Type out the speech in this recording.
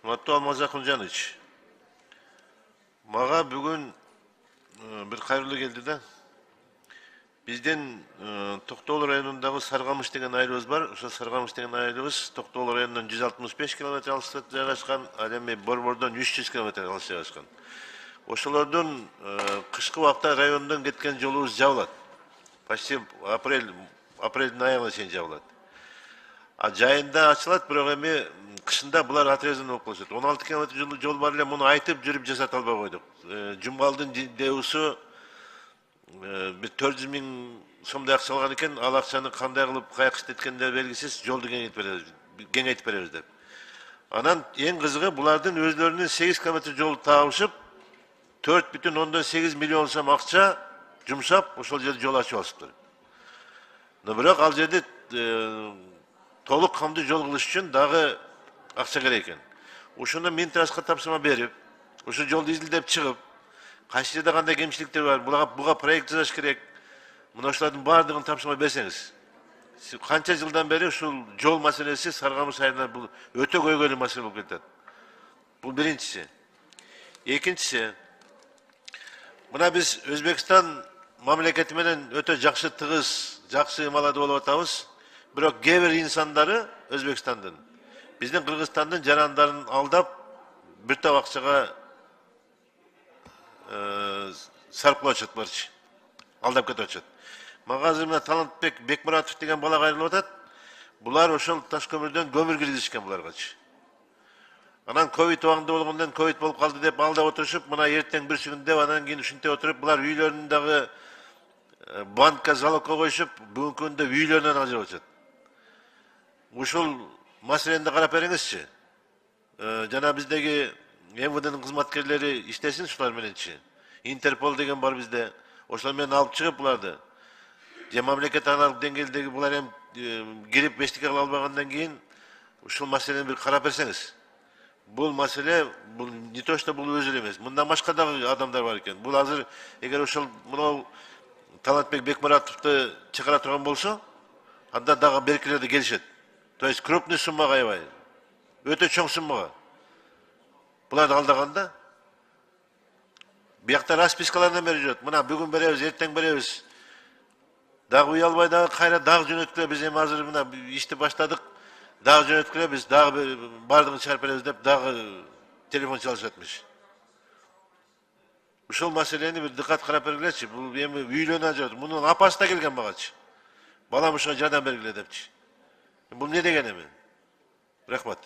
Урматтуу Алмаз Акунжанович, мага бүгүн бир кайрылуу келди да. Биздин Токтогул районундагы Саргамыш деген айылыбыз бар. Ошо Саргамыш деген айылыбыз Токтогул районунан 165 км алыстыкта жайгашкан, ал эми Борбордон 300 км алыс жайгашкан. Ошолордун кышкы убакта райондон кеткен жолубуз жабылат. Почти апрелдин аягына чейин жабылат. А жайында ачылат, бирок эми кышында булар отрезан болуп калышат. 16 км жол бар эле, муну айтып жүрүп жасата албай койдук. Жумгалдын ДУсу бир 400 миң сомдой акча алган экен, ал акчаны кандай кылып каяка иштеткендери белгисиз, жолду кеңейтип беребиз деп. Анан эң кызыгы булардын өзлөрүнүн 8 км жол табышып, 4,8 миллион сом акча жумшап, ошол жерде жол ачып алышыптыр. Но бирок ал жерде толук камдуу жол кылыш үчүн дагы акча керек экен. Ошондо Минтрашка тапшырма берип, ошо жолду изилдеп чыгып, кайсы жерде кандай кемчиликтер бар, буга проект жасаш керек. Мына ошолордун баардыгын тапшырма берсеңиз. Канча жылдан бери ушул жол маселеси Саргамыш айылына бул өтө көйгөйлүү маселе болуп кетет. Бул биринчиси. Экинчиси, мына биз Өзбекстан мамлекети менен өтө жакшы тыгыз, жакшы ымалада болуп атабыз. Бирок кээ бир инсандары Өзбекстандын биздин Кыргызстандын жарандарын алдап, бир топ акчага сарпылап атышат барчы. Алдап кетип атышат. Мага азыр мына Талантбек Бекмуратов деген бала кайрылып атат. Булар ошол таш көмүрдөн көмүр киргизишкен буларгачы. Анан ковид убагында болгондон ковид болуп калды деп алдап отурушуп, мына эртең бир күн деп, анан кийин ушинтип отуруп, булар үйлөрүнүн дагы банкка залогко коюшуп, бүгүнкү күндө үйлөрүнөн ажырап атышат. Ушул маселени да карап бериңизчи. Жана биздеги МВДнын кызматкерлери иштесин ушулар мененчи. Интерпол деген бар бизде. Ошолор менен алып чыгып буларды. Же мамлекет аралык деңгээлдеги булар эми кирип бештикке кыла албагандан кийин ушул маселени бир карап берсеңиз. Бул маселе, бул не то что бул өзү эмес. Мындан башка дагы адамдар бар экен. Бул азыр эгер ошол мына Талантбек Бекмуратовду чыгара турган болсо, анда дагы беркилер да келишет. То есть крупный суммага аябай. Өтө чоң суммага. Буларды алдаганда биякта распискалардан бери жүрөт. Мына бүгүн беребиз, эртең беребиз. Дагы уялбай дагы кайра дагы жөнөткүлө. Биз эми азыр мына ишти баштадык. Дагы жөнөткүлө, биз дагы бардыгын чыгарып беребиз деп дагы телефон чалышатмыш. Ушул маселени бир дыкат карап бергилечи. Бул эми үйлөнө ажырат. Мунун апасы да келген багачы. Балам ушуга жардам бергиле депчи. Бул не деген эми? Рахмат.